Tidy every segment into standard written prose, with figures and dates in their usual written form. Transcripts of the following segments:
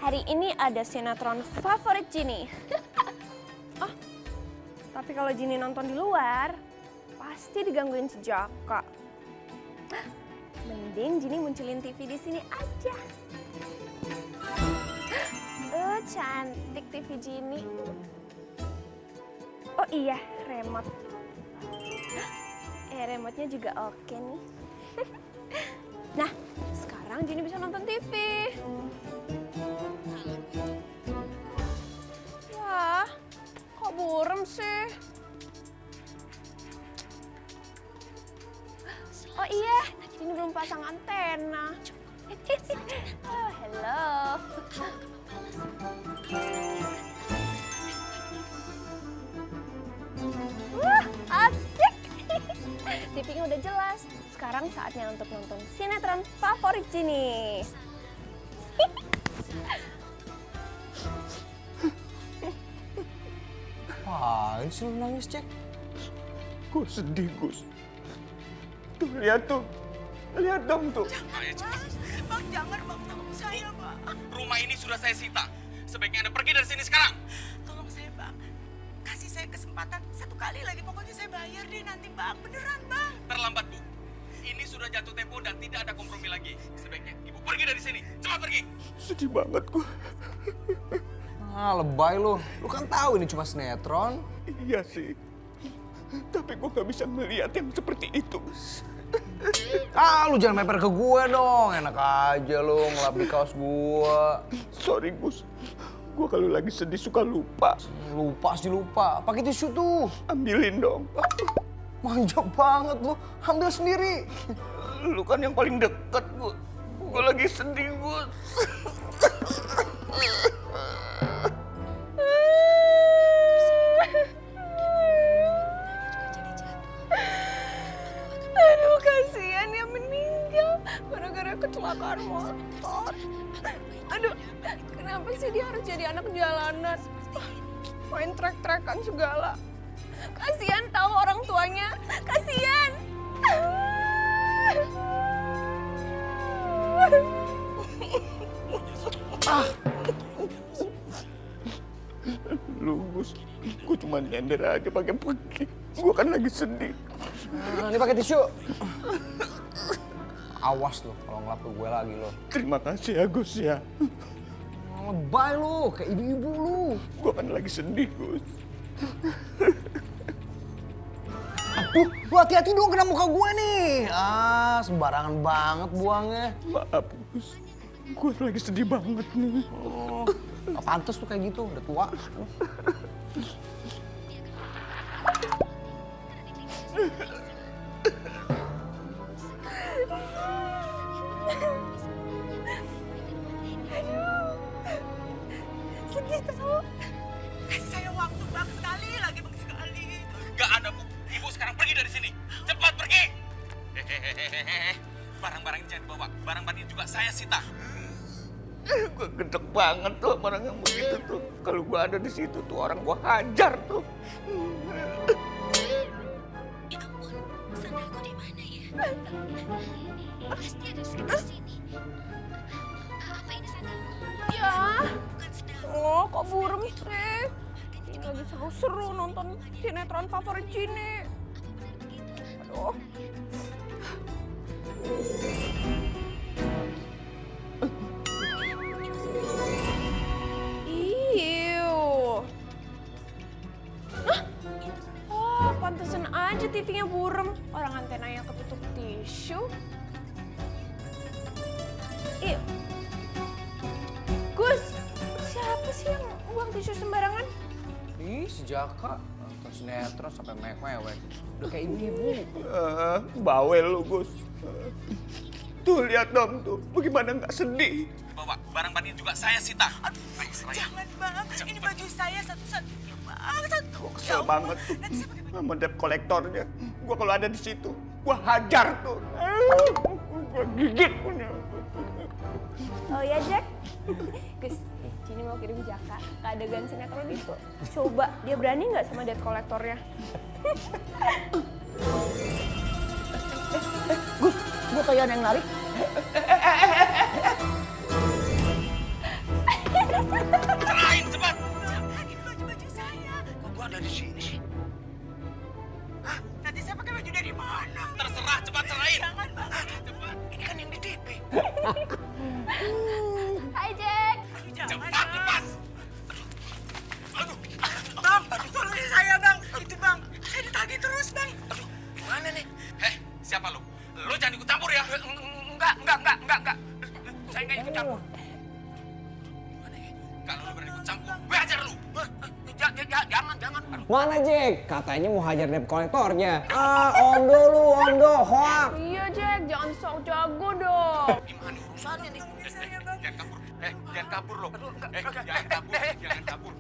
Hari ini ada sinetron favorit Ginny. Oh, tapi kalau Ginny nonton di luar, pasti digangguin si Jaka. Mending Ginny munculin TV di sini aja. Cantik TV Ginny. Oh iya, remote. Remote-nya juga oke nih. Nah, sekarang Ginny bisa nonton TV. Wah, kok buram sih? Oh iya, Ginny belum pasang antena. Oh, hello. Wah, asik. TV-nya udah jelas. Sekarang saatnya untuk nonton sinetron favorit Ginny. Apaan sih lu nangis, Cek? Gue sedih, Gus. Tuh, lihat tuh. Lihat dong tuh. Bang, jangan bang, tolong saya bang. Rumah ini sudah saya sita. Sebaiknya Anda pergi dari sini sekarang. Tolong saya bang. Kasih saya kesempatan satu kali lagi. Pokoknya saya bayar deh nanti bang. Beneran bang. Terlambat, Bu. Ini sudah jatuh tempo dan tidak ada kompromi lagi. Sebaiknya Ibu pergi dari sini. Cepat pergi. Sedih banget gue. Ah, lebay lu. Lu kan tahu ini cuma sinetron. Iya sih. Tapi gue gak bisa melihat yang seperti itu. Ah, lu jangan meper ke gue dong. Enak aja lu ngelap di kaos gue. Sorry, Gus. Gue kalau lagi sedih suka lupa. Lupa sih lupa. Pakai tisu tuh. Ambilin dong. Manja banget lu. Ambil sendiri. Lu kan yang paling deket, Gus. Gue lagi sedih, Gus. Aduh, kasihan dia meninggal gara-gara kecelakaan motor. Aduh, kenapa sih dia harus jadi anak jalanan? Main trek-trekan segala. Kasihan tahu orang tuanya. Kasihan. Lu, Gus. Gue cuma nyender aja pakai pergi. Gue kan lagi sedih. Nah, ini pakai tisu. Awas lu kalau ngelap ke gue lagi lu. Terima kasih ya, Gus ya. Lebay lu, kayak ibu-ibu lu. Gue kan lagi sedih, Gus. Aduh, lu hati-hati dong kena muka gue nih. Ah, sembarangan banget buangnya. Maaf, Gus. Gue lagi sedih banget nih. Oh, gak pantes tuh kayak gitu, udah tua. Sedih tahu. Kasih saya waktu bang sekali lagi bang sekali. Gak ada, Bu. Ibu sekarang pergi dari sini. Cepat pergi. Hehehe. Barang-barang ini jangan dibawa. Barang-barang ini juga saya sita. Gue gedek banget tuh sama orang yang begitu tuh. Kalau gue ada di situ tuh orang gue hajar tuh. Ya ampun, sandalku di mana ya? Pasti ada di sekitar sini. Apa ini sandalmu? Ya. Bukan sedang. Oh, kok buram sih? Ini lagi seru-seru nonton sinetron favorit Ginny. Aduh. Iu. Hah? Oh, pantesan aja TV-nya buram. Orang antenanya ketutup tisu. Iu. Gus, siapa sih yang buang tisu sembarangan? Ih, si Jaka. Nonton sinetron sampai mewek-mewek. Udah kayak ibu-ibu. Bawel lu, Gus. Tuh lihat dong tuh, bagaimana nggak sedih? Bawa. Barang-barang ini juga saya sita. Ayo, serahkan. Jangan bang. Ini baju saya satu-satunya bang. Satu. Gue kesel banget tuh sama debt kolektornya. Gue kalau ada di situ, gue hajar tuh. Gue gigit punya. Oh ya, Jack? Gus, Ginny mau kirim Jaka ke adegan sinetron itu. Coba, dia berani nggak sama debt kolektornya? Gus, gue kayak yang narik. Kalau lu berani ikut campur, gue hajar lu. Jangan. Mana Jack? Katanya mau hajar debt kolektornya. Ondo lu, Ondo, hoak. Iya Jack, jangan sok jago dong. Gimana urusannya nih? Jangan kabur lo. Jangan kabur.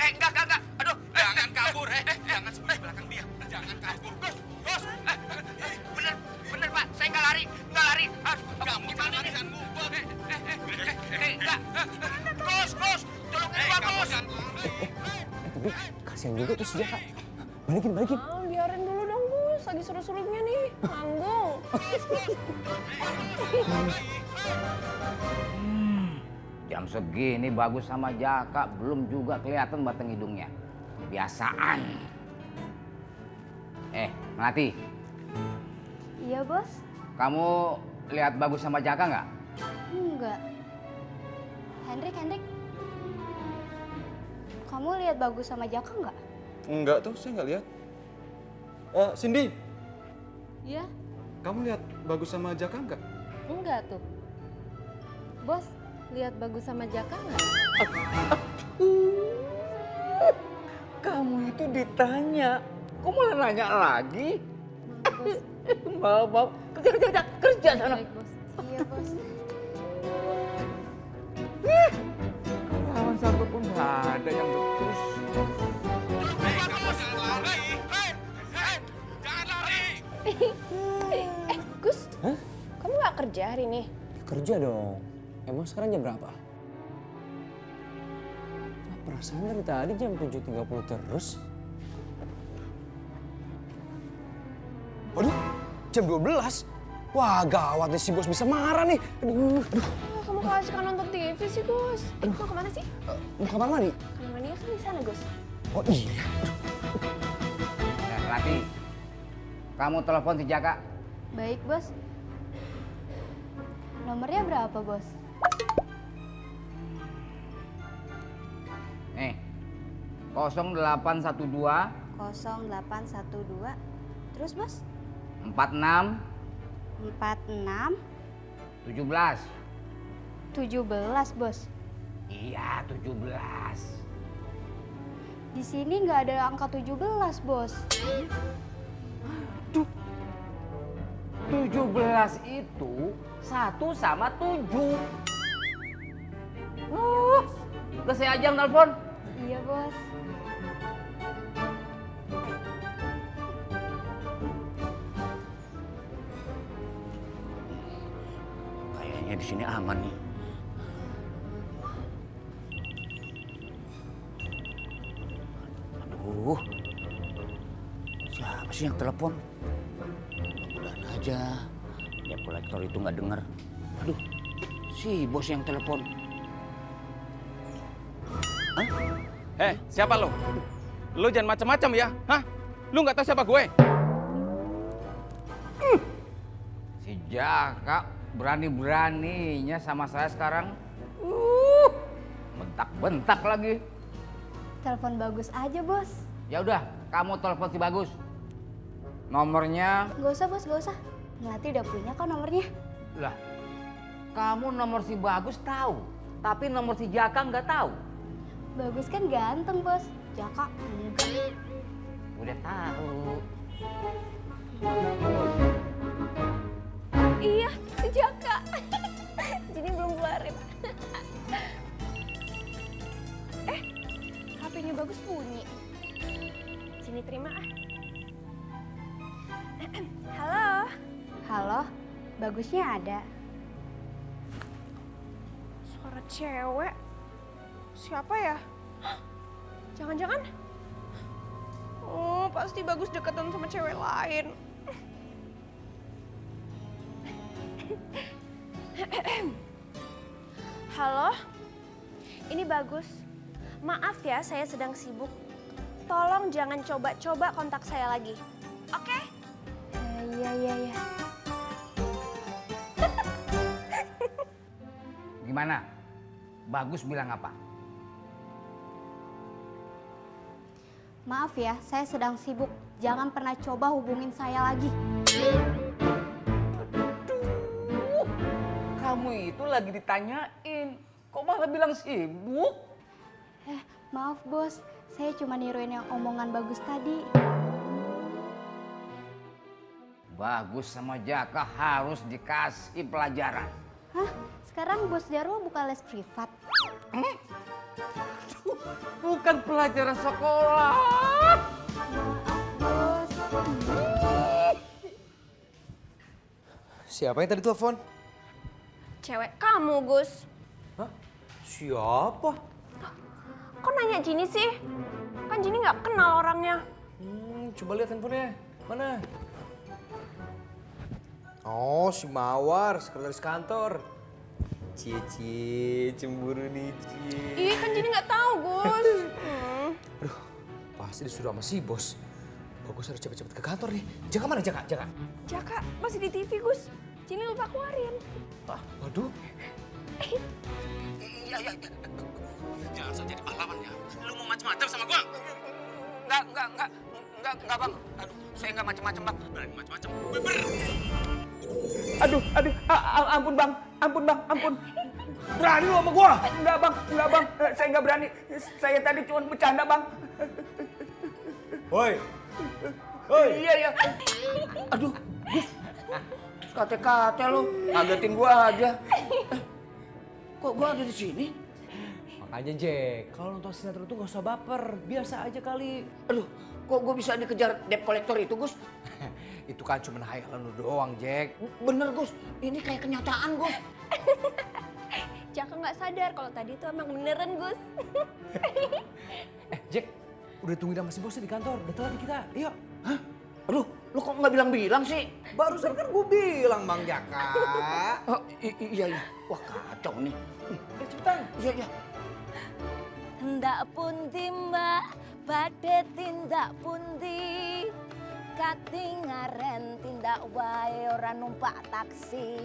Enggak. Aduh, jangan kabur. Jangan sembunyi belakang dia. Jangan kabur. Bos. Bener Pak, saya nggak lari. Kamu gimana dengan bos? Enggak. Bos, tolongin gua bos. Tapi kasihan juga tuh si Jaka. Balikin. Biarin dulu dong Gus, lagi seru-serunya nih, manggung. Jam segini Bagus sama Jaka belum juga kelihatan batang hidungnya. Biasaan. Melati, Iya bos. kamu lihat Bagus sama Jaka nggak? Enggak. Hendrik. Kamu lihat Bagus sama Jaka nggak? Enggak tuh, saya nggak lihat. Cindy, Iya. kamu lihat Bagus sama Jaka nggak? Enggak tuh. Bos, lihat Bagus sama Jaka nggak? Kamu itu ditanya, kok malah nanya lagi? Mau, kerja sana. Baik bos. Iya bos. Lawan satu pun nggak ada yang becus. Jangan lari. Gus, kamu nggak kerja hari ini? Kerja dong. Emang sekarang jam berapa? Perasaan dari tadi jam 7.30 terus. Waduh, jam 12? Wah gawat nih si bos bisa marah nih. Aduh. Kamu kasih kan nonton TV sih Gus. Mau kemana sih? Mau kamar mandi? Kamar mandinya kan di sana Gus. Oh iya. Melati, kamu telepon si Jaka. Baik bos. Nomornya berapa bos? Nih, 0812 0812. Terus bos? 46 46 17. 17 bos. Iya, 17. Di sini nggak ada angka 17 bos. 17 itu 1 sama 7. Udah saya aja yang telepon. Iya bos. Kayaknya di sini aman nih. Aduh, siapa sih yang telepon? Mudah-mudahan aja debt kolektor itu nggak dengar. Aduh, si bos yang telepon. Siapa lo? Lo jangan macam-macam ya, hah? Lo nggak tahu siapa gue? Si Jaka berani-beraninya sama saya sekarang. Bentak-bentak lagi. Telepon Bagus aja bos. Ya udah, kamu telepon si Bagus. Nomornya, Gak usah bos, gak usah. Melati udah punya kok nomornya. lah, kamu nomor si Bagus tahu, tapi nomor si Jaka nggak tahu. Bagus kan ganteng bos. Jaka enggak. Udah tahu. Iya, si Jaka. Jadi belum keluarin. HP-nya Bagus bunyi. Sini terima ah. Halo. Halo, Bagusnya ada. Suara cewek. Siapa ya? Jangan-jangan? Oh, pasti Bagus deketan sama cewek lain. Halo? Ini Bagus. Maaf ya, saya sedang sibuk. Tolong jangan coba-coba kontak saya lagi. Oke? Iya. Gimana? Bagus bilang apa? Maaf ya, saya sedang sibuk. Jangan pernah coba hubungin saya lagi. Kamu itu lagi ditanyain, kok malah bilang sibuk? Maaf bos, saya cuma niruin yang omongan Bagus tadi. Bagus sama Jaka harus dikasih pelajaran. Hah? Sekarang bos Jarwo buka les privat? Bukan pelajaran sekolah. Bos. Siapa yang tadi telepon? Cewek kamu, Gus. Hah? Siapa? Kok nanya Jini sih? Kan Jini nggak kenal orangnya. Coba lihat handphonenya. Mana? Oh, si Mawar, sekretaris kantor. Cie, cemburu nih, Cie. Ih, kan Jini nggak tahu, Gus. Aduh, pasti disuruh sama si bos. Bagus harus cepet-cepet ke kantor nih. Jaka mana, Jaka? Jaka masih di TV, Gus. Jini lupa keluarin. Waduh. Iya. Jangan usah jadi pahlawan ya. Lu mau macam-macam sama gua? Enggak, Bang. Aduh, saya enggak macam-macam, Bang. Berani macam-macam. Aduh, ampun bang. Berani lu sama gua? Enggak bang, saya enggak berani. Saya tadi cuma bercanda bang. Woi. Iya. Aduh, Gus. Kate-kate lu, ngagetin gua aja. Kok gua ada di sini? Makanya Jack, kalau nonton sinetron tuh gak usah baper, biasa aja kali. Aduh, kok gua bisa dikejar debt collector itu, Gus? Itu kan cuma hayalan lu doang, Jack. Bener, Gus. Ini kayak kenyataan, Gus. Jaka nggak sadar kalau tadi itu emang beneran, Gus. Jack, udah tungguin sama si bosnya di kantor, udah telat nih kita. Yuk. Hah? Aduh, lu kok nggak bilang-bilang sih? Barusan kan gue bilang, Bang Jaka. Oh, iya. Wah, kacau nih. Udah cepetan. Iya. Ndak pundi mbak, badhe tindak pundi. Katingaren tindak wae ora numpak taksi.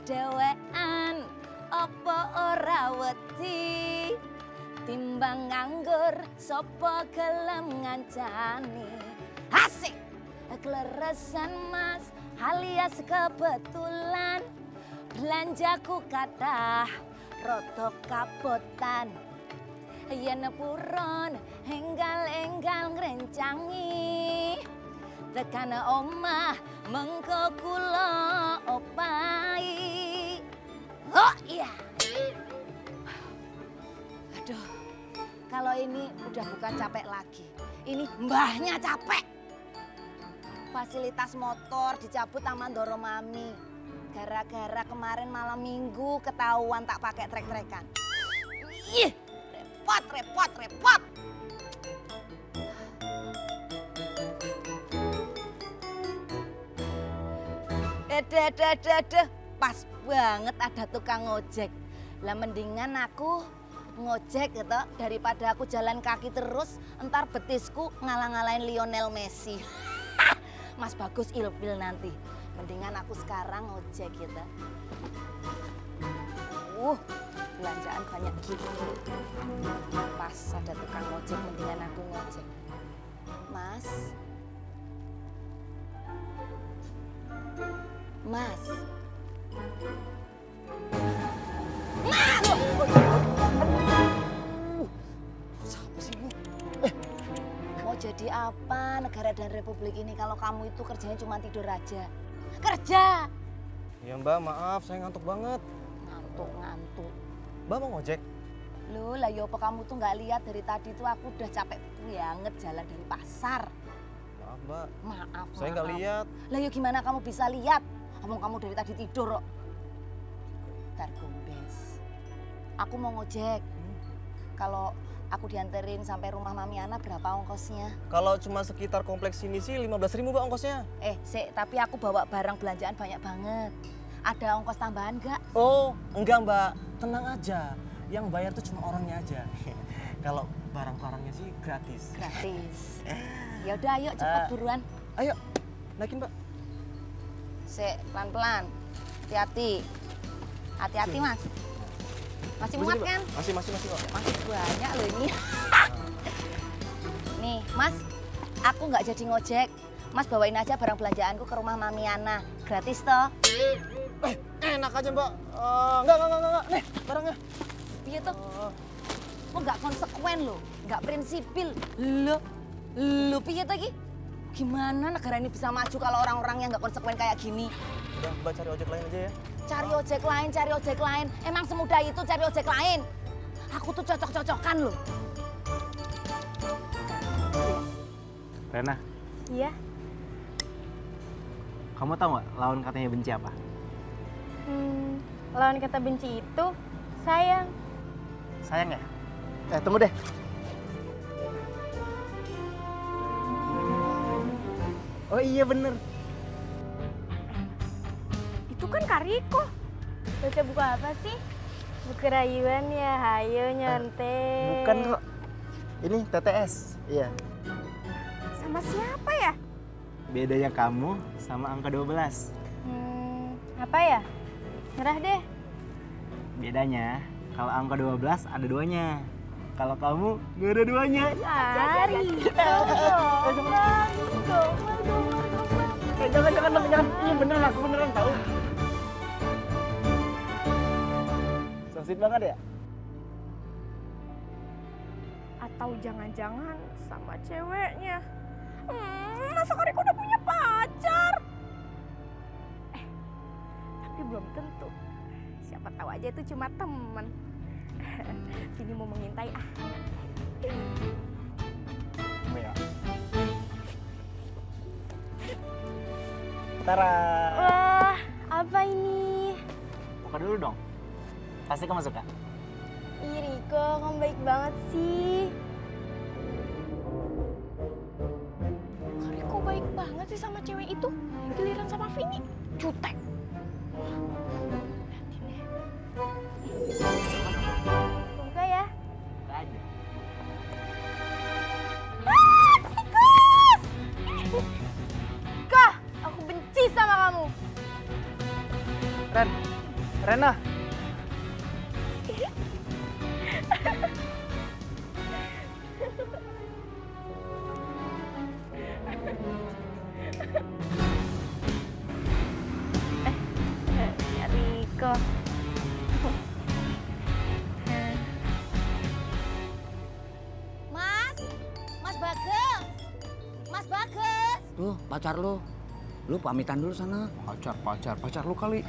Dewean apa ora wedi. Timbang nganggur sapa gelem ngancani. Asik! Kleresan mas alias kebetulan. Belanjaku kathah rada kabotan. Yen puron enggal-enggal ngrencangi tekan omah mengko kula opahi. Oh iya. Aduh, kalau ini udah bukan capek lagi, ini mbahnya capek. Fasilitas motor dicabut sama Ndoro Mami gara-gara kemarin malam minggu ketahuan tak pakai trek-trekan. Ih, repot. Pas banget ada tukang ngojek. Lah mendingan aku ngojek gitu daripada aku jalan kaki terus entar betisku ngalah-ngalahin Lionel Messi. Mas Bagus ilfil nanti. Mendingan aku sekarang ngojek gitu. Belanjaan banyak gitu. Pas ada tukang ngojek mendingan aku ngojek. Mas. Siapa sih bu? Mau jadi apa negara dan republik ini kalau kamu itu kerjanya cuma tidur aja? Kerja! Ya mbak, maaf saya ngantuk banget. Ngantuk. Mbak mau ngojek? Loh, lah ya apa kamu tuh nggak lihat dari tadi tuh aku udah capek banget jalan dari pasar. Maaf mbak. Maaf. Saya nggak lihat. Lah ya gimana kamu bisa lihat? Kamu dari tadi tidur kok. Bentar gombes. Aku mau ngojek. Kalau aku dianterin sampai rumah Mami Ana berapa ongkosnya? Kalau cuma sekitar kompleks sini sih 15.000 mbak ongkosnya. Tapi aku bawa barang belanjaan banyak banget. Ada ongkos tambahan nggak? Oh enggak mbak, tenang aja. Yang bayar tuh cuma orangnya aja. Kalau barang-barangnya sih gratis. Gratis. Ya udah ayo cepet buruan. Ayo, naikin mbak. Pelan-pelan. Hati-hati. Hati-hati mas. Masih muat kan? Masih mbak. Masih banyak loh ini. Nih mas, aku nggak jadi ngojek. Mas bawain aja barang belanjaanku ke rumah Mami Ana. Gratis toh. Enak aja mbak. Enggak. Nih barangnya. Iya toh. Kok nggak konsekuen lo, nggak prinsipil. Lo piye lagi? Gimana negara ini bisa maju kalau orang-orangnya nggak konsekuen kayak gini? Udah, Mbak cari ojek lain aja ya. Cari ojek lain. Emang semudah itu cari ojek lain? Aku tuh cocok-cocokan loh. Rena, Iya. kamu tahu nggak lawan katanya benci apa? Lawan kata benci itu sayang. Sayang ya? Tunggu deh. Oh iya bener. Itu kan Kariko. Baca buku apa sih? Buku rayuan ya, hayo nyontek. Bukan kok. Ini TTS. Iya. Sama siapa ya? Bedanya kamu sama angka 12. Apa ya? Nyerah deh. Bedanya kalau angka 12 ada duanya. Kalau kamu nggak ada duanya. Kariko. Jangan. Ini beneran, aku beneran tahu. So sweet banget ya? Atau jangan-jangan sama ceweknya. Masa Kariko udah punya pacar? Tapi belum tentu. Siapa tahu aja itu cuma temen. Vini mau mengintai ah. Ya. Tara. Wah, apa ini? Buka dulu dong. Pasti kamu suka. Ih Riko, kamu baik banget sih. Kariko baik banget sih sama cewek itu. Giliran sama Vini, jutek. Buka ya. Buka aja. Tikus! Kah, aku benci sama kamu. Rena. Riko. Mas Bagas. Mas Bagas. Tuh, pacar lu. Lu pamitan dulu sana. Pacar lu kali.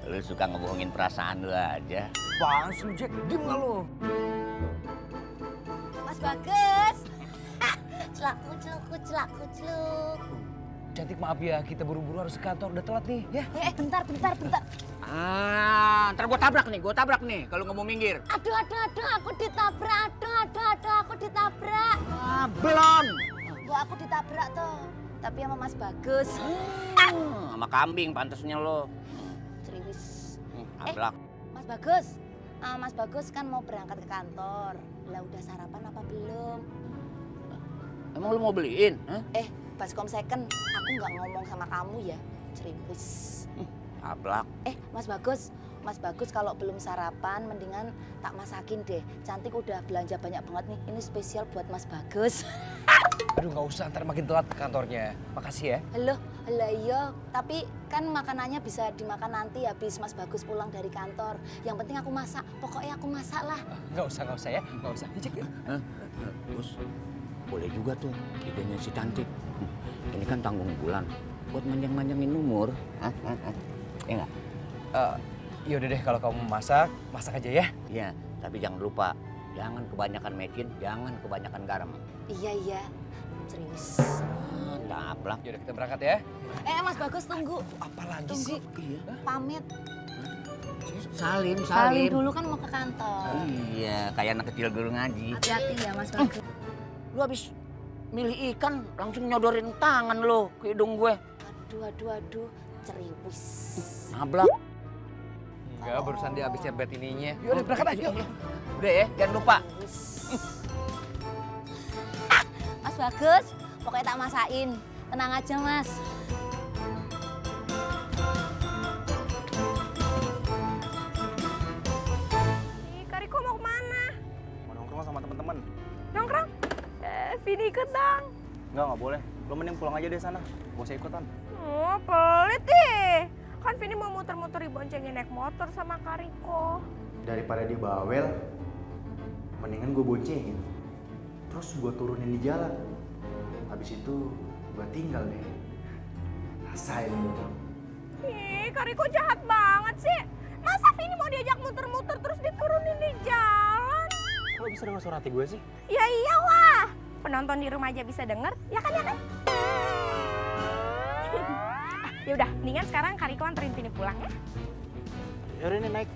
Lu suka ngebohongin perasaan lu aja. Apaan sih lu, Jack? Diem nggak lu? Mas Bagas. Celak kuceluk. Cantik maaf ya, kita buru-buru harus ke kantor. Udah telat nih, ya. Bentar. Ntar gua tabrak nih kalau nggak mau minggir. Aduh, aku ditabrak. Aku ditabrak. Belum. Wah, aku ditabrak toh. Tapi sama Mas Bagus. Sama kambing pantasnya lo. Ceriwis. Ablak. Mas Bagus kan mau berangkat ke kantor. Lah udah sarapan apa belum? Emang lu mau beliin? Baskom second, aku nggak ngomong sama kamu ya, Ceriwis. Ablak. Mas Bagus kalau belum sarapan mendingan tak masakin deh. Cantik udah belanja banyak banget nih, ini spesial buat Mas Bagus. Aduh, nggak usah, ntar makin telat ke kantornya. Makasih ya. Halo iya, tapi kan makanannya bisa dimakan nanti habis Mas Bagus pulang dari kantor. Yang penting aku masak, pokoknya aku masak lah. Nggak usah ya, nggak usah. Cek ya. Terus boleh juga tuh idenya si Cantik. Ini kan tanggung bulan buat manjang-manjangin umur. Ya nggak? Yaudah deh, kalau kamu masak aja ya. Iya, tapi jangan lupa, jangan kebanyakan mecin, jangan kebanyakan garam. Iya, Ceriwis. Taplak. Yaudah, kita berangkat ya. Mas Bagus tunggu. Apa lagi sih? Iya. Pamit. Salim Dulu kan mau ke kantor. Iya, kayak anak kecil guru ngaji. Hati-hati ya Mas Bagus. Lu habis milih ikan, langsung nyodorin tangan lo ke hidung gue. Aduh, Ceriwis. Nablak. Enggak, barusan dia habis nyabet ininya. Yaudah, berangkat aja. Udah ya, jangan lupa. Mas Bagus, pokoknya tak masain. Tenang aja, Mas. Kariko mau kemana? Mau nongkrong sama teman-teman. Nongkrong? Vini ikut dong. Nggak boleh. Lo mending pulang aja deh sana. Gak usah ikutan. Oh, pelit deh. Kan Vini mau muter-muter diboncengin naik motor sama Kariko. Daripada dia bawel, mendingan gue boncengin. Terus gue turunin di jalan. Habis itu gue tinggal deh. Rasain lu. Ih, Kak Riko jahat banget sih. Masa Vini mau diajak muter-muter terus diturunin di jalan? Kalau bisa denger suara hati gue sih? Ya iyalah. Penonton di rumah aja bisa denger, ya kan? Ya udah, mendingan sekarang Kak Riko anterin Vini pulang ya. Yaudah nih naik.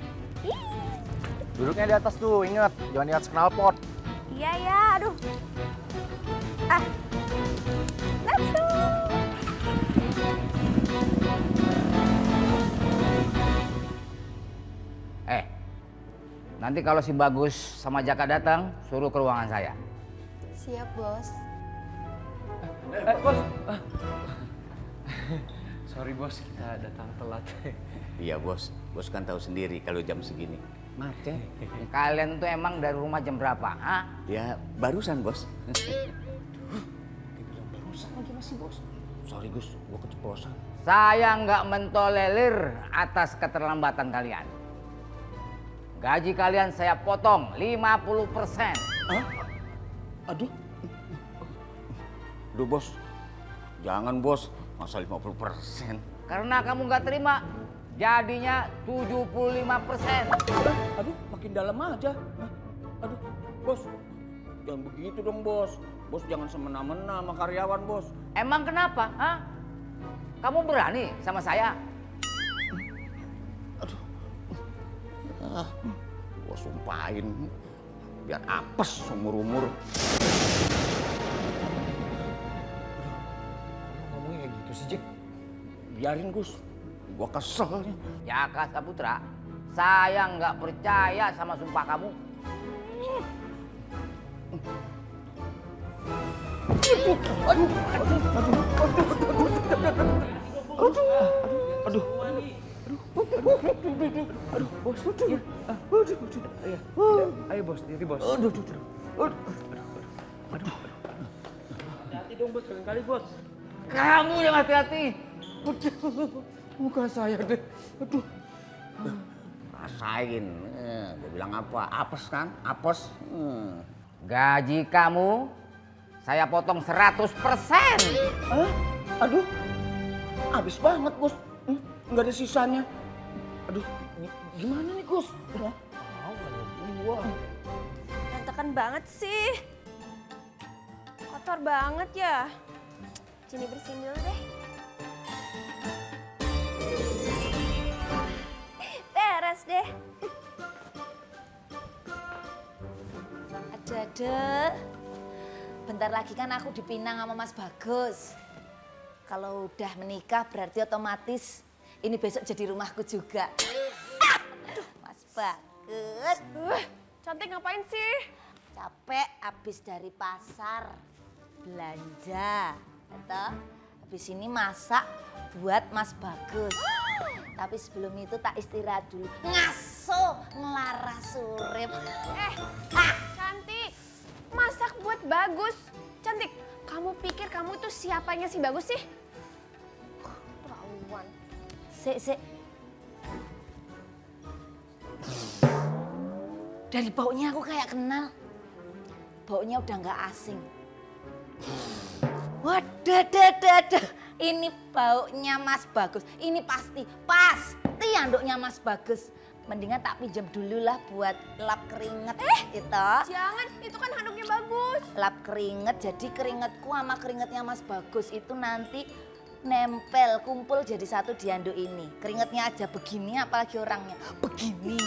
Duduknya di atas tuh, inget. Jangan di atas knalpot. Iya ya, aduh. Let's go. Nanti kalau si Bagus sama Jaka datang, suruh ke ruangan saya. Siap, Bos. Bos. Sorry bos, kita datang telat. Iya bos, bos kan tahu sendiri kalau jam segini macet. Kalian tuh emang dari rumah jam berapa? Ah? Ya barusan bos. Dibilang barusan lagi masih bos. Sorry Gus, gua keceplosan. Saya nggak mentolerir atas keterlambatan kalian. Gaji kalian saya potong 50%. Hah? Aduh. Aduh bos, jangan bos, masa 50%. Karena kamu nggak terima, jadinya 75%. Aduh, makin dalam aja. Aduh, bos, jangan begitu dong bos. Bos jangan semena-mena sama karyawan bos. Emang kenapa? Hah? Kamu berani sama saya? Gua sumpahin biar apes seumur-umur. Ngomongnya kayak gitu sih, Jack. Biarin Gus, gua kesel nih. Jaka Saputra, saya nggak percaya sama sumpah kamu. Aduh. Bos. Ya. Ayo bos, diri bos. Aduh. Hati-hati dong bos, kali bos. Kamu yang hati-hati. Muka saya deh. Aduh. Rasain. Gue bilang apa? Apes kan? Apes. Gaji kamu saya potong 100%. Hah? Aduh. Habis banget, Gus. Nggak ada sisanya. Aduh, gimana nih, Gus? Berantakan banget sih. Kotor banget ya. Sini bersihin dulu deh. Beres deh. Ada. Bentar lagi kan aku dipinang sama Mas Bagus. Kalau udah menikah berarti otomatis ini besok jadi rumahku juga. Mas Bagus. Cantik ngapain sih? Capek abis dari pasar belanja. Atau habis ini masak buat Mas Bagus. Tapi sebelum itu tak istirahat dulu. Ngaso ngelaras urip. Cantik. Masak buat Bagus. Cantik, kamu pikir kamu tuh siapanya si Bagus sih? Terlaluan. Sik. Dari baunya aku kayak kenal. Baunya udah nggak asing. Waduh. Ini baunya Mas Bagus. Ini pasti anduknya Mas Bagus. Mendingan tak pinjam dulu lah buat lap keringet gitu. Jangan, itu kan handuknya Bagus. Lap keringet, jadi keringetku sama keringetnya Mas Bagus itu nanti nempel, kumpul jadi satu di handuk ini. Keringetnya aja begini, apalagi orangnya begini.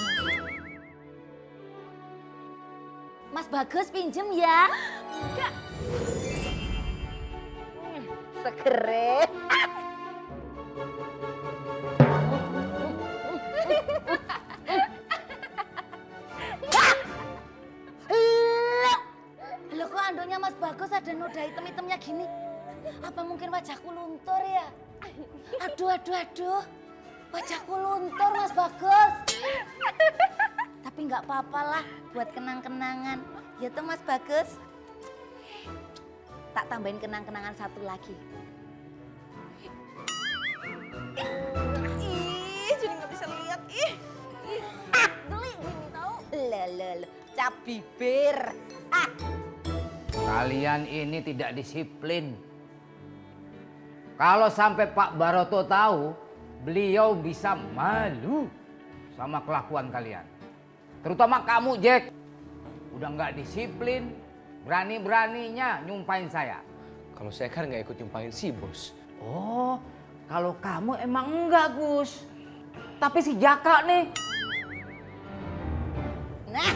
Mas Bagus pinjem ya? Enggak. Segere. Loh kok anduknya Mas Bagus ada noda hitam-hitamnya gini? Apa mungkin wajahku luntur ya? Aduh. Wajahku luntur Mas Bagus. Tapi nggak apa-apa lah buat kenang-kenangan. Ya tuh Mas Bagus. Tak tambahin kenang-kenangan satu lagi. Ih, jadi nggak bisa lihat. Geli gini tau. Lelelelele, cap bibir. Ah. Kalian ini tidak disiplin. Kalau sampai Pak Baroto tahu, beliau bisa malu sama kelakuan kalian. Terutama kamu, Jack. Udah nggak disiplin, berani-beraninya nyumpahin saya. Kalau saya kan nggak ikut nyumpahin si bos. Oh, kalau kamu emang enggak, Gus. Tapi si Jaka nih. Nah,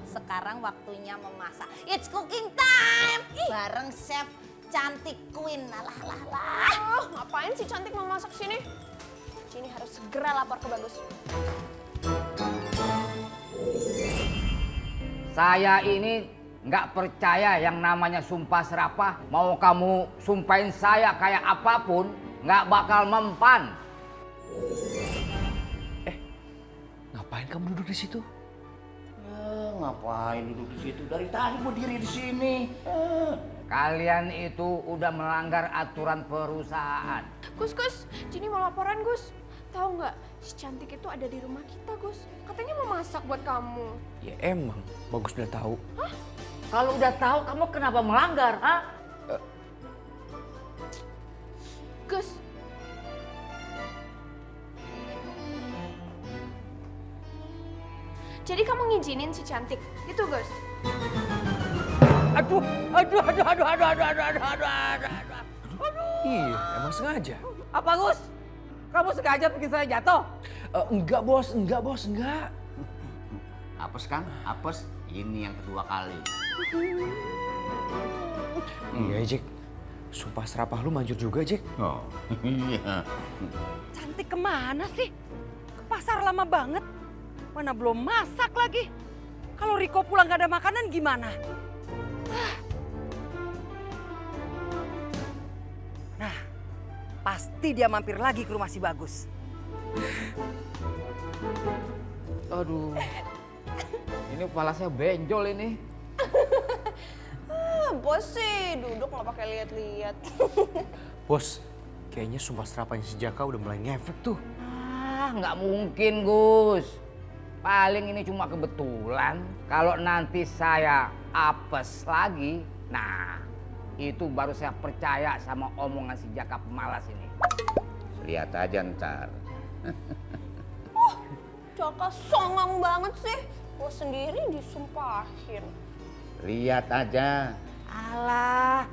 sekarang waktunya memasak. It's cooking time. Bareng chef cantik Queen. Alah. Ngapain sih cantik memasak sini? Cini harus segera lapor ke Bagus. Saya ini nggak percaya yang namanya sumpah serapah. Mau kamu sumpahin saya kayak apapun, nggak bakal mempan. Ngapain kamu duduk di situ? Ngapain duduk di situ? Dari tadi berdiri di sini. Kalian itu udah melanggar aturan perusahaan. Gus, Cini mau laporan, Gus. Tahu nggak, si cantik itu ada di rumah kita, Gus. Katanya mau masak buat kamu. Ya emang, Bagus udah tahu. Hah? Kalau udah tahu, kamu kenapa melanggar, ha? Gus. Jadi kamu ngizinin si cantik, gitu, Gus? Aduh. Iya, emang sengaja. Apa, Gus? Kamu sengaja bikin saya jatuh? Enggak bos, enggak. Apes kan? Apes. Ini yang kedua kali. Iya, Jack. Sumpah serapah lu manjur juga, Jack. Oh, iya. Cantik kemana sih? Ke pasar lama banget. Mana belum masak lagi. Kalau Riko pulang gak ada makanan gimana? Nah, pasti dia mampir lagi ke rumah si Bagus. Aduh. Ini kepala saya benjol ini. Bos sih duduk nggak pakai lihat-lihat. Bos, kayaknya sumpah serapahnya si Jaka udah mulai ngefek tuh. Nggak mungkin, Gus. Paling ini cuma kebetulan. Kalau nanti saya apes lagi, nah itu baru saya percaya sama omongan si Jaka pemalas ini. Lihat aja ntar. Jaka songong banget sih. Gue sendiri disumpahin. Lihat aja. Alah,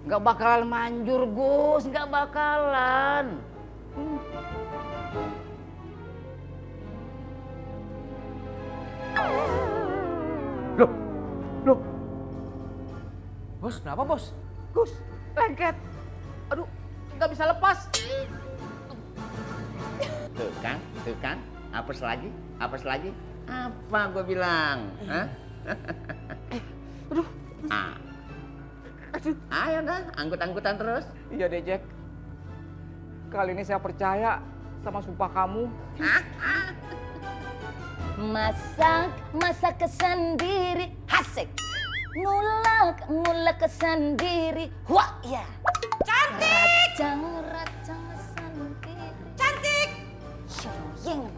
nggak bakalan manjur, Gus. Nggak bakalan. Loh. Bos, kenapa bos? Gus, lengket. Aduh, nggak bisa lepas. Tuh kan? Apes lagi? Apa gue bilang? Hah? Aduh. Ayo dah, angkut-angkutan terus. Iya deh, Jack. Kali ini saya percaya sama sumpah kamu. Masak sendiri, asik. Ngulek sendiri, wah ya. Cantik! Rajang sendiri. Cantik! Yeng.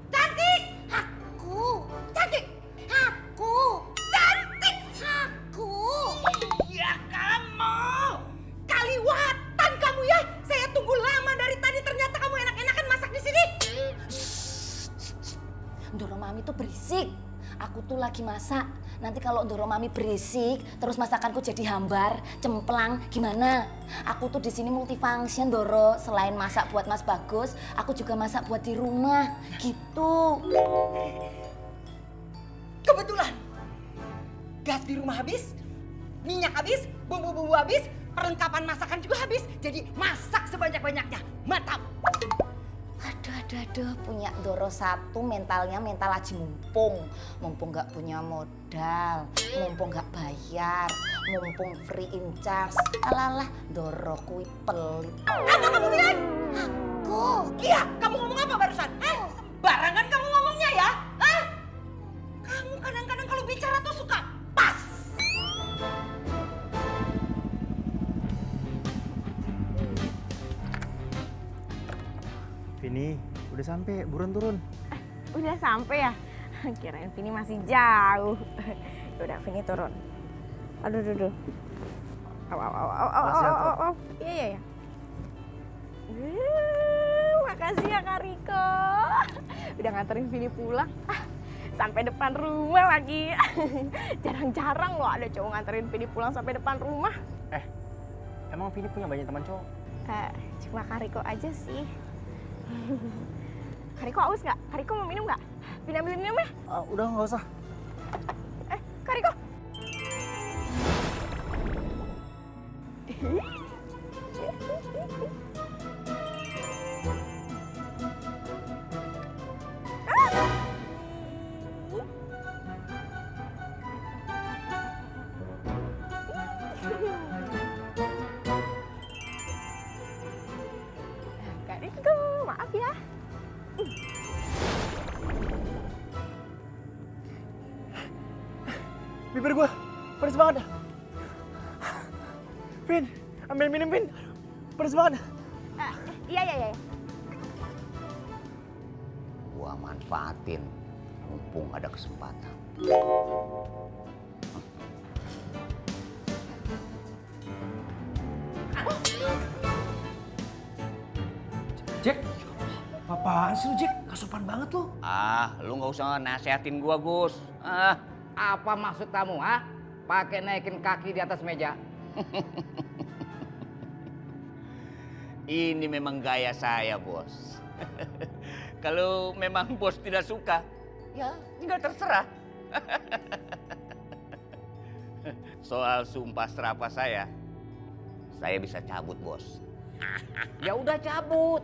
Cantik! Aku. Cantik! Aku. Cantik! Aku. Iya kamu! Kaliwatan kamu ya! Saya tunggu lama dari tadi, ternyata kamu enak-enakan masak di sini. Ndoro Mami tuh berisik. Aku tuh lagi masak. Nanti kalau Ndoro Mami berisik, terus masakanku jadi hambar, cemplang, gimana? Aku tuh di sini multifunction, Ndoro. Selain masak buat Mas Bagus, aku juga masak buat di rumah, gitu. Kebetulan gas di rumah habis, minyak habis, bumbu-bumbu habis, perlengkapan masakan juga habis. Jadi masak sebanyak-banyaknya, mantap. Aduh, punya Ndoro satu mentalnya mental aji mumpung nggak punya modal, mumpung nggak bayar, mumpung free in charge. Alalah, Ndoro kui pelit. Apa kamu bilang? Aku. Iya, kamu ngomong apa barusan? Sembarangan kamu ngomongnya ya? Hah? Kamu kadang-kadang kalau bicara tuh suka pas. Vini, udah sampai, buruan turun. Udah sampai ya? Kirain Vini masih jauh. Udah, Vini turun. Aduh. Aw. Iya. Makasih ya Kak Riko. Udah nganterin Vini pulang. Sampai depan rumah lagi. Jarang-jarang loh ada cowok nganterin Vini pulang sampai depan rumah. Emang Vini punya banyak teman cowok? Cuma Kak Riko aja sih. Kak Riko haus nggak? Kak Riko mau minum nggak? Vini ambil minum ya? Udah nggak usah. Kak Riko. Kak Riko, maaf ya. Bibir gue pedes banget. Vin, ambil minum Vin. Pedes banget. Iya. Gua manfaatin mumpung ada kesempatan. Jack, apaan sih lu Jack? Gak sopan banget lu. Lu nggak usah nasehatin gua, Gus. Apa maksud kamu, ha? Pakai naikin kaki di atas meja. Ini memang gaya saya, Bos. Kalau memang Bos tidak suka, ya tinggal terserah. Soal sumpah serapah saya bisa cabut, Bos. Ya udah cabut.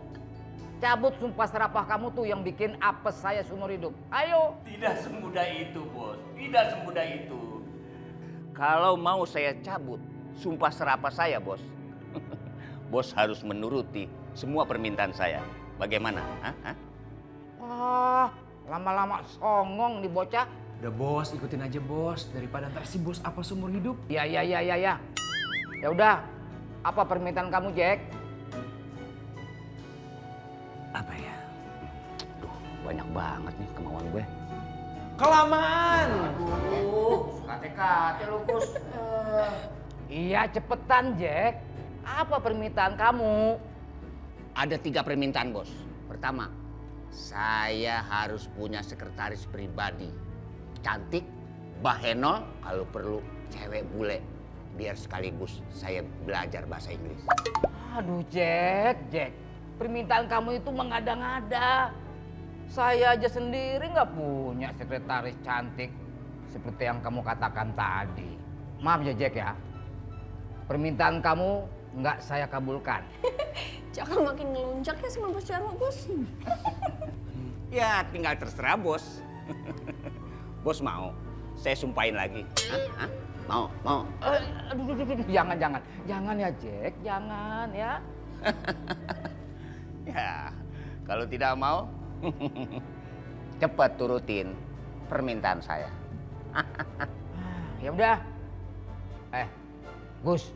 Cabut sumpah serapah kamu tuh yang bikin apes saya seumur hidup. Ayo. Tidak semudah itu, Bos. Tidak semudah itu. Kalau mau saya cabut sumpah serapah saya, Bos. Bos harus menuruti semua permintaan saya. Bagaimana? Lama-lama songong nih bocah. Udah bos, ikutin aja bos. Daripada ntar si bos apa seumur hidup. Ya. Ya udah. Apa permintaan kamu, Jack? Apa ya? Duh, banyak banget nih kemauan gue. Kelamaan. Aduh, kate-kate lu, Gus. Iya, cepetan, Jack. Apa permintaan kamu? Ada 3 permintaan, Bos. Pertama, saya harus punya sekretaris pribadi. Cantik, bahenol, kalau perlu cewek bule. Biar sekaligus saya belajar bahasa Inggris. Aduh, Jack. Permintaan kamu itu mengada-ngada. Saya aja sendiri nggak punya sekretaris cantik seperti yang kamu katakan tadi. Maaf ya, Jack ya. Permintaan kamu nggak saya kabulkan. Jangan makin ngelunjak ya sama Bos Jarwo, Bos. Ya, tinggal terserah, Bos. Bos mau? Saya sumpahin lagi. Hah? Mau? Aduh, jangan ya, Jack. Jangan ya. Ya, kalau tidak mau, cepat turutin permintaan saya. Ya udah. Gus,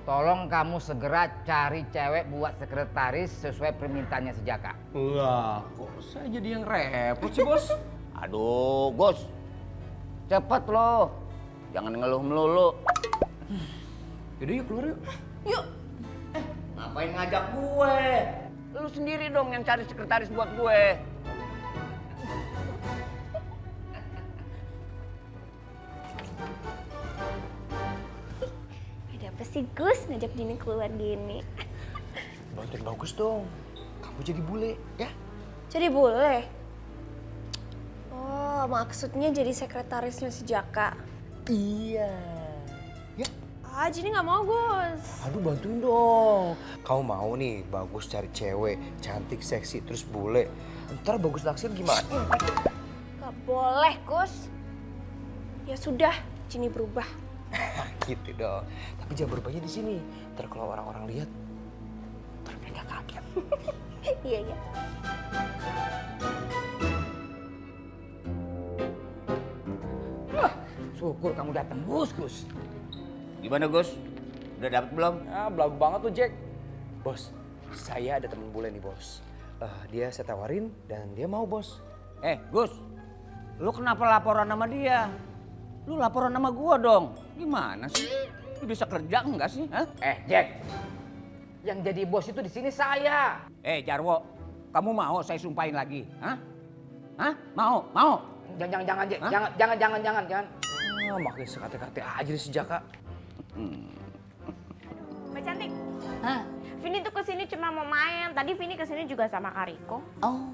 tolong kamu segera cari cewek buat sekretaris sesuai permintaannya si Jaka. Wah, kok saya jadi yang repot sih bos? Aduh, Gus, cepet loh, jangan ngeluh melulu. Yaudah yuk keluar yuk. Yuk. Ngapain ngajak gue? Lu sendiri dong yang cari sekretaris buat gue. Ada apa sih Gus ngajak Dini keluar gini? Bantuin bagus dong. Kamu jadi bule, ya? Jadi boleh? Oh, maksudnya jadi sekretarisnya si Jaka. Iya. Ya? Jadi nggak mau, Gus. Aduh, bantuin dong. Kamu mau nih Bagus cari cewek cantik, seksi, terus bule. Ntar Bagus naksir gimana? Gak boleh, Gus. Ya sudah, Jini berubah. Gitu dong. Tapi jangan berubahnya di sini. Ntar kalau orang-orang lihat, ntar mereka kaget. Iya. Syukur kamu datang, Gus. Gimana, Gus? Udah dapet belum? Belum banget tuh, Jack. Bos, saya ada temen bule nih, Bos. Dia saya tawarin dan dia mau, Bos. Gus, Lu kenapa laporan sama dia? Lu laporan sama gua dong. Gimana sih? Lu bisa kerja enggak sih? Hah? Jack. Yang jadi bos itu di sini saya. Jarwo, kamu mau saya sumpahin lagi? Hah? Hah? Mau? Mau? Jangan, Jack. Jangan. Makin sekate-kate aja nih si Jaka. Mbak Cantik. Hah? Vini tuh kesini cuma mau main. Tadi Vini kesini juga sama Kariko. Oh.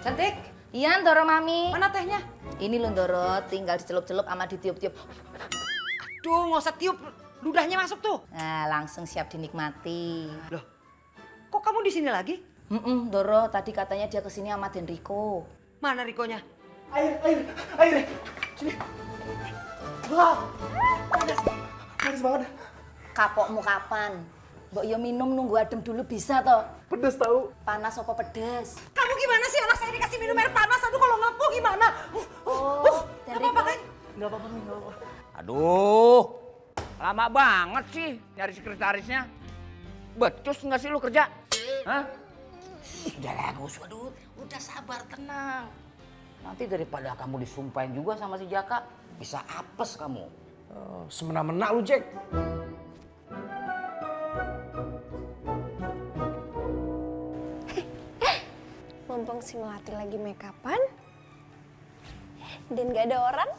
Cantik. Iya, Ndoro Mami. Mana tehnya? Ini loh Ndoro, tinggal dicelup-celup sama ditiup-tiup. Aduh, nggak usah tiup. Ludahnya masuk tuh. Nah, langsung siap dinikmati. Loh, kok kamu di sini lagi? Ndoro, tadi katanya dia kesini sama Den Riko. Mana Rikonya? Air. Sini. Wah, panas banget. Kapokmu kapan? Mbok yo minum nunggu adem dulu bisa toh? Pedes tahu. Panas apa pedes? Kamu gimana sih anak saya dikasih minum air panas? Aduh, kalau ngelepuh gimana? Den Gak Riko. apa-apa kan? Nggak apa-apa nih, nggak apa-apa. Aduh, lama banget sih nyari sekretarisnya. Becus nggak sih lu kerja? Hah? Udah Gus, waduh, udah sabar, tenang. Nanti daripada kamu disumpahin juga sama si Jaka, bisa apes kamu. Semena-mena lu, Jack. Mumpung si Melati lagi make upan dan gak ada orang,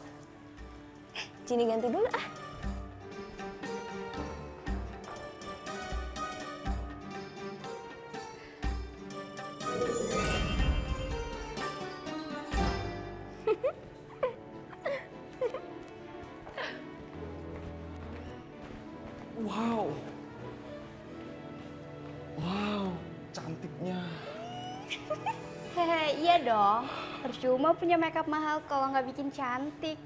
Jini ganti dulu ah. Wow, cantiknya. Hehe, iya dong. Percuma punya makeup mahal kalau nggak bikin cantik.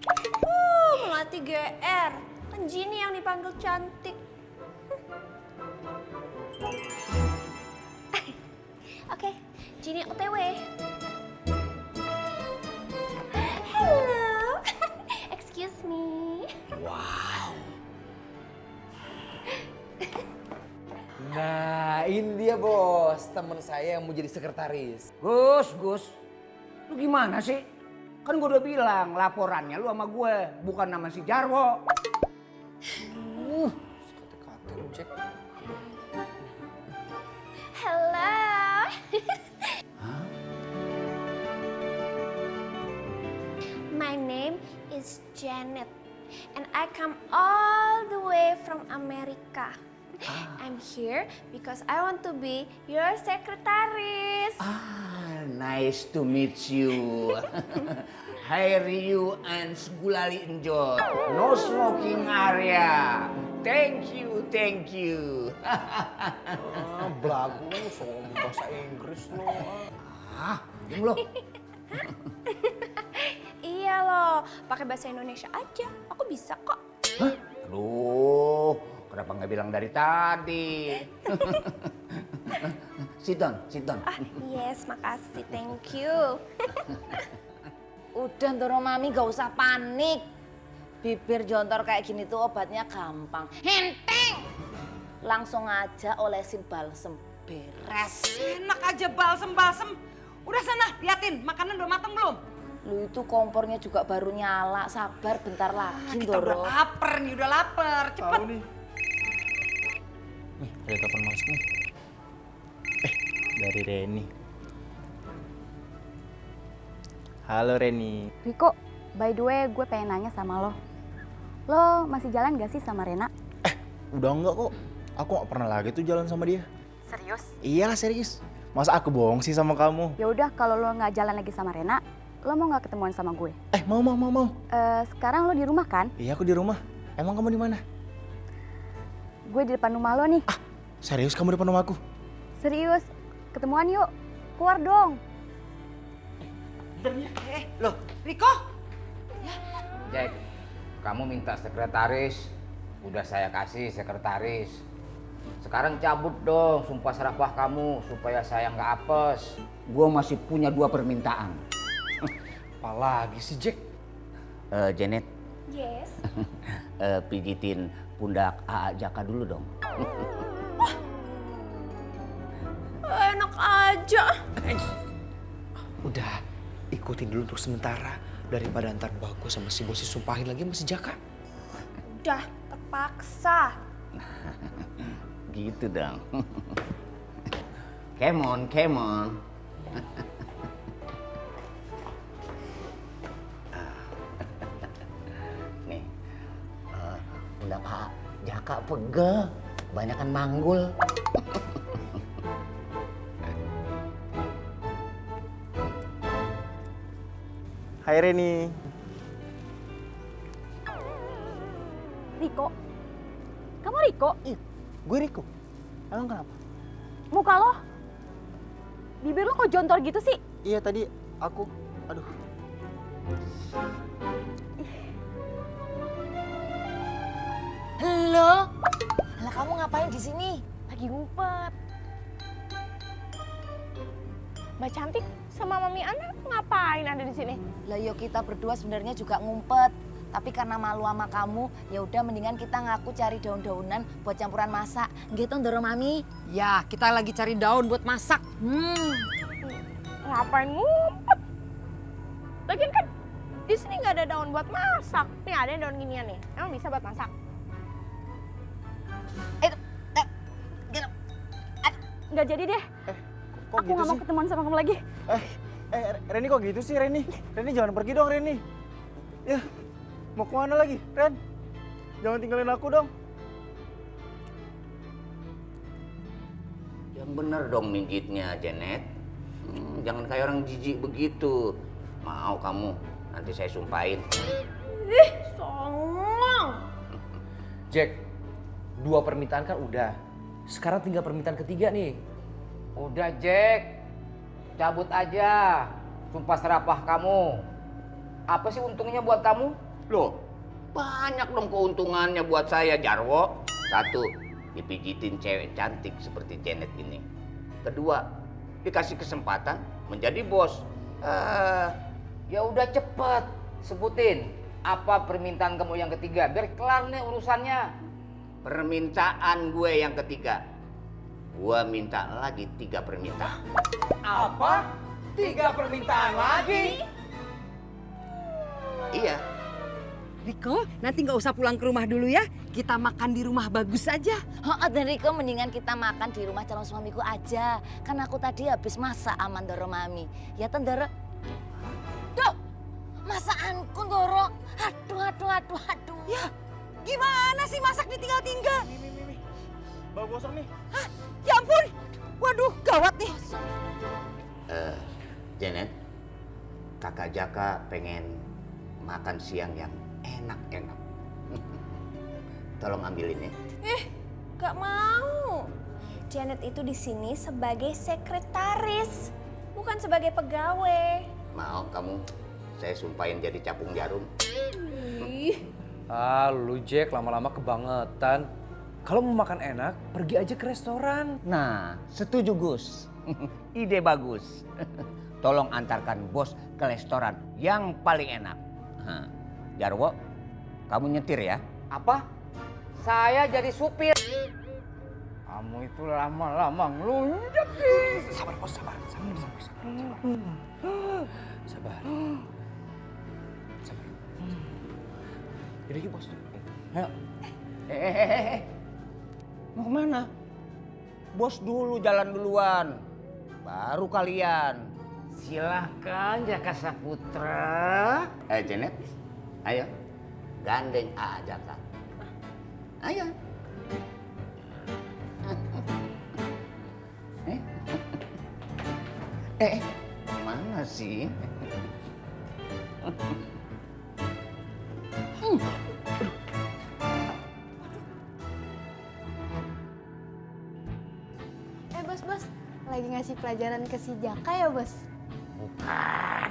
Melati GR, kan Jini yang dipanggil cantik. Oke, Jini OTW. Hello. Excuse me. Nah, ini dia bos, teman saya yang mau jadi sekretaris. Gus, lu gimana sih? Kan gue udah bilang laporannya lu sama gue, bukan nama si Jarwo. Kata-kata lu, Jack. Hello. My name is Janet and I come all the way from America. I'm here because I want to be your secretaries. Nice to meet you. Hire you and Gulali enjoy. No smoking area. Thank you. Belagu lu soal bahasa Inggris lu. Diam lo. Iya loh, pakai bahasa Indonesia aja. Aku bisa kok. Aduh, kenapa nggak bilang dari tadi? Sit down. Yes, makasih. Thank you. Udah Ndoro Mami gak usah panik. Bibir jontor kayak gini tuh obatnya gampang. Henteng! Langsung aja olesin balsem. Beres. Enak aja balsem. Udah sana, liatin makanan udah matang belum? Lu itu kompornya juga baru nyala. Sabar bentar lagi Kita udah Ndoro. lapar, cepet. Nih, ada telepon masuk nih. Dari Reni. Halo Reni. Riko, by the way gue pengen nanya sama lo. Lo masih jalan gak sih sama Rena? Udah enggak kok. Aku gak pernah lagi tuh jalan sama dia. Serius? Iyalah serius. Masa aku bohong sih sama kamu? Ya udah, kalau lo nggak jalan lagi sama Rena, lo mau nggak ketemuan sama gue? Mau. Sekarang lo di rumah kan? Iya aku di rumah. Emang kamu di mana? Gue di depan rumah lo nih. Serius kamu di depan rumahku? Serius, ketemuan yuk. Keluar dong. Loh, Riko? Jack, kamu minta sekretaris, udah saya kasih sekretaris. Sekarang cabut dong sumpah serapah kamu supaya saya nggak apes. Gue masih punya 2 permintaan. Apalagi sih, Jack? Janet, Yes. pijitin pundak AA Jaka dulu dong. Enak aja. Udah, ikutin dulu untuk sementara. Daripada ntar Bagus sama si Bos disumpahin lagi sama si Jaka. Udah, terpaksa. Gitu dong. Come on, come on. Nih, udah Pak Jaka pegel, banyakan manggul. Hai Reni. Riko? Kamu Riko? Iya, gue Riko. Emang kenapa? Muka lo? Bibir lo kok jontor gitu sih? Iya tadi aku, aduh. Halo? Lah kamu ngapain di sini? Lagi ngumpet. Mbak Cantik sama Mami Ana ngapain ada di sini? Lah yo kita berdua sebenarnya juga ngumpet. Tapi karena malu sama kamu, ya udah mendingan kita ngaku cari daun-daunan buat campuran masak. Gitu Ndoro Mami. Ya, kita lagi cari daun buat masak. Ngapain ngumpet? Lagian kan di sini nggak ada daun buat masak. Nih ada daun ginian nih. Emang bisa buat masak? Nggak jadi deh. Kok Aku gitu nggak mau sih? ketemuan sama kamu lagi. Reni kok gitu sih Reni? Reni jangan pergi dong Reni. Ya, mau kemana lagi Ren? Jangan tinggalin aku dong. Yang bener dong mijitnya, Janet. Jangan kayak orang jijik begitu. Mau kamu, nanti saya sumpahin. Ih, songong. Jack, 2 permintaan kan udah. Sekarang tinggal permintaan ketiga nih. Udah Jack, cabut aja. Sumpah serapah kamu. Apa sih untungnya buat kamu? Loh, banyak dong keuntungannya buat saya, Jarwo. 1, dipijitin cewek cantik seperti Janet ini. 2, dikasih kesempatan menjadi bos. Ya udah cepet, sebutin. Apa permintaan kamu yang ketiga? Biar kelar nih urusannya. Permintaan gue yang ketiga. Gue minta lagi 3 permintaan. Apa? 3 permintaan lagi? Iya. Riko, nanti nggak usah pulang ke rumah dulu ya. Kita makan di rumah Bagus aja. Dan Riko mendingan kita makan di rumah calon suamiku aja. Kan aku tadi habis masak sama Ndoro Mami. Ya Ndoro. Duh, masakanku Ndoro. Aduh. Ya, gimana sih masak ditinggal-tinggal? Nih. Bau gosong nih. Hah? Ya ampun. Waduh, gawat nih. Janet, kakak Jaka pengen makan siang yang enak-enak. Tolong ambilin ya. Gak mau. Janet itu di sini sebagai sekretaris, bukan sebagai pegawai. Mau kamu saya sumpahin jadi capung jarum. Lu Jack lama-lama kebangetan. Kalau mau makan enak, pergi aja ke restoran. Nah, setuju Gus. Ide bagus. Tolong antarkan bos ke restoran yang paling enak. Jarwo, kamu nyetir ya. Apa? Saya jadi supir. Kamu itu lama-lama ngelunjak sih. Sabar bos, sabar. Yaudah yuk bos. Ayo. Mau kemana? Bos dulu jalan duluan. Baru kalian. Silahkan Jaka Saputra. Janet, ayo. Gandeng aja kan. Ayo. Mana sih? Bos, lagi ngasih pelajaran ke si Jaka ya, Bos? Bukan.